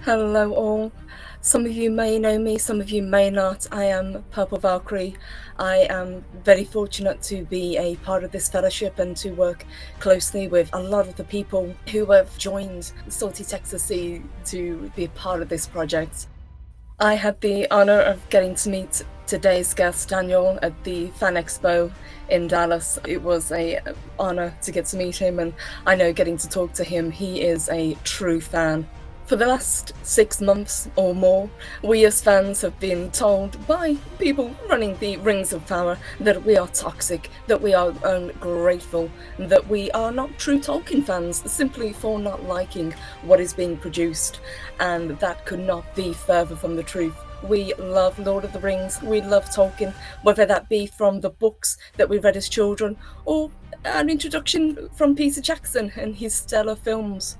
Hello all. Some of you may know me, some of you may not. I am Purple Valkyrie. I am very fortunate to be a part of this fellowship and to work closely with a lot of the people who have joined Salty Texas Sea to be a part of this project. I had the honor of getting to meet today's guest, Daniel, at the Fan Expo in Dallas. It was an honor to get to meet him, and I know getting to talk to him, he is a true fan. For the last 6 months or more, we as fans have been told by people running the Rings of Power that we are toxic, that we are ungrateful, that we are not true Tolkien fans simply for not liking what is being produced, and that could not be further from the truth. We love Lord of the Rings, we love Tolkien, whether that be from the books that we read as children or an introduction from Peter Jackson and his stellar films.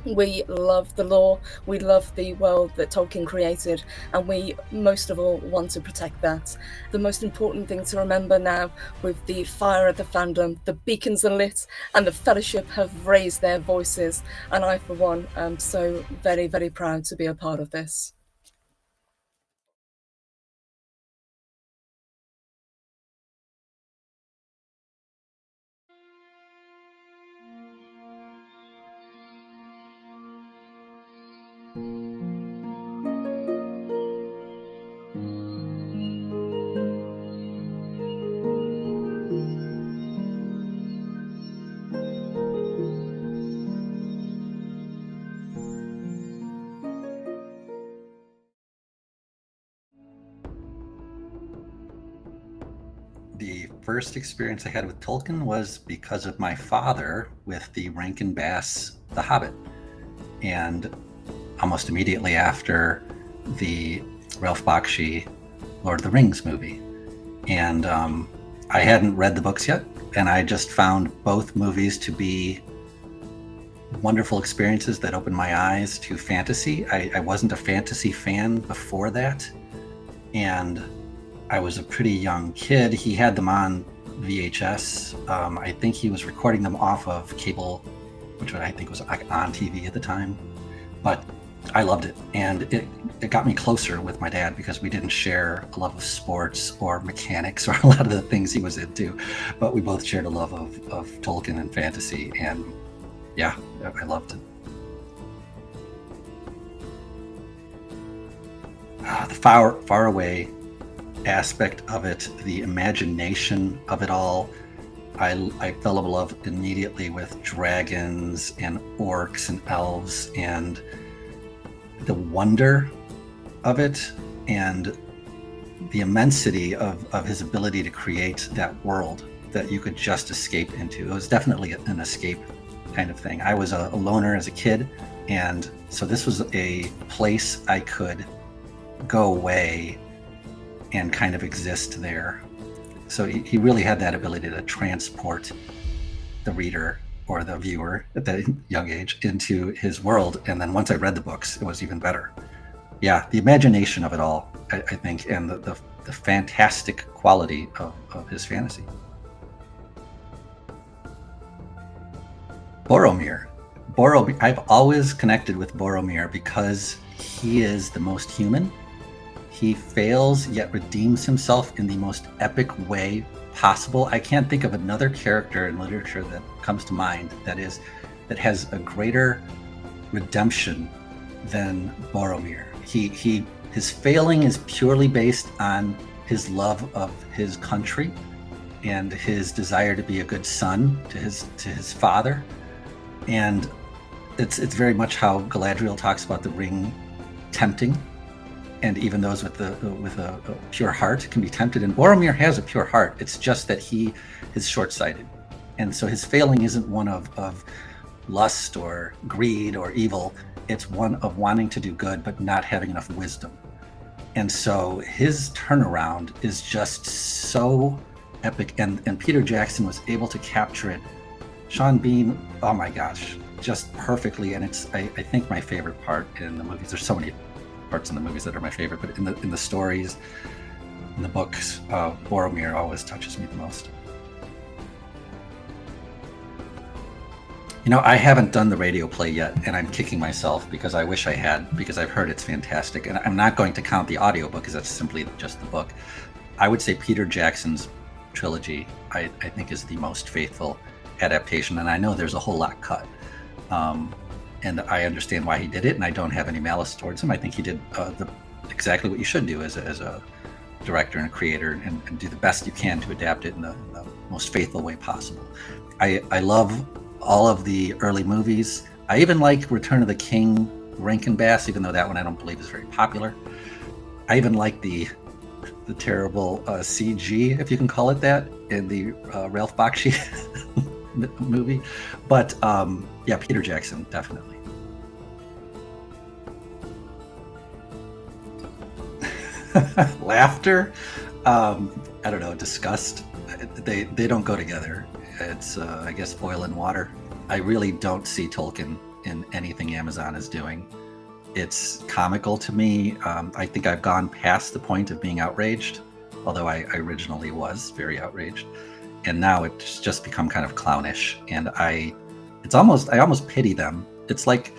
We love the lore, we love the world that Tolkien created, and we most of all want to protect that. The most important thing to remember now, with the fire of the fandom, the beacons are lit and the fellowship have raised their voices, and I for one am so very, very proud to be a part of this. The first experience I had with Tolkien was because of my father with the Rankin Bass The Hobbit. And almost immediately after the Ralph Bakshi Lord of the Rings movie. And I hadn't read the books yet, and I just found both movies to be wonderful experiences that opened my eyes to fantasy. I wasn't a fantasy fan before that, and I was a pretty young kid. He had them on VHS. I think he was recording them off of cable, which I think was on TV at the time. But I loved it, and it got me closer with my dad because we didn't share a love of sports or mechanics or a lot of the things he was into, but we both shared a love of Tolkien and fantasy, and yeah, I loved it. The far away aspect of it, the imagination of it all. I fell in love immediately with dragons and orcs and elves and the wonder of it and the immensity of his ability to create that world that you could just escape into. It was definitely an escape kind of thing. I was a loner as a kid, and so this was a place I could go away and kind of exist there. So he really had that ability to transport the reader or the viewer at that young age into his world. And then once I read the books, it was even better. Yeah, the imagination of it all, I think, and the fantastic quality of his fantasy. Boromir. I've always connected with Boromir because he is the most human. He fails yet redeems himself in the most epic way possible. I can't think of another character in literature that comes to mind that has a greater redemption than Boromir. His failing is purely based on his love of his country and his desire to be a good son to his father. And it's very much how Galadriel talks about the ring tempting. And even those with a pure heart can be tempted. And Boromir has a pure heart. It's just that he is short-sighted. And so his failing isn't one of lust or greed or evil. It's one of wanting to do good, but not having enough wisdom. And so his turnaround is just so epic. And Peter Jackson was able to capture it. Sean Bean, oh my gosh, just perfectly. And it's, I think, my favorite part in the movies. There's so many parts in the movies that are my favorite, but in the stories, in the books, Boromir always touches me the most. I haven't done the radio play yet, and I'm kicking myself because I wish I had, because I've heard it's fantastic. And I'm not going to count the audiobook because that's simply just the book. I would say Peter Jackson's trilogy, I think, is the most faithful adaptation, and I know there's a whole lot cut. And I understand why he did it, and I don't have any malice towards him. I think he did exactly what you should do as a director and a creator, and do the best you can to adapt it in the most faithful way possible. I love all of the early movies. I even like Return of the King, Rankin Bass, even though that one I don't believe is very popular. I even like the terrible CG, if you can call it that, in the Ralph Bakshi movie. But yeah, Peter Jackson, definitely. Laughter, I don't know, disgust. They don't go together. It's I guess oil and water. I really don't see Tolkien in anything Amazon is doing. It's comical to me. I think I've gone past the point of being outraged, although I originally was very outraged, and now it's just become kind of clownish. And I almost pity them. It's like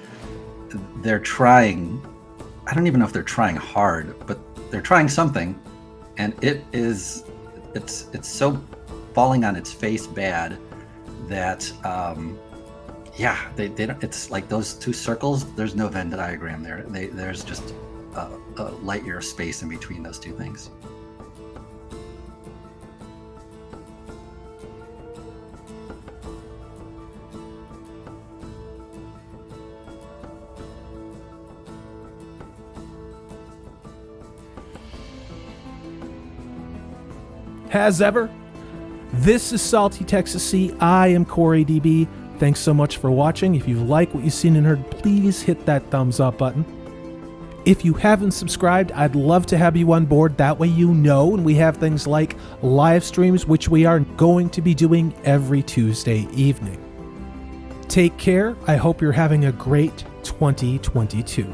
they're trying. I don't even know if they're trying hard, but they're trying something, and it's so falling on its face bad that yeah, they don't. It's like those two circles. There's no Venn diagram there. There's just a light year of space in between those two things. As ever, this is Salty Texas Sea. I am Corey DB. Thanks so much for watching. If you like what you've seen and heard, please hit that thumbs up button. If you haven't subscribed, I'd love to have you on board. That way you know, and we have things like live streams, which we are going to be doing every Tuesday evening. Take care. I hope you're having a great 2022.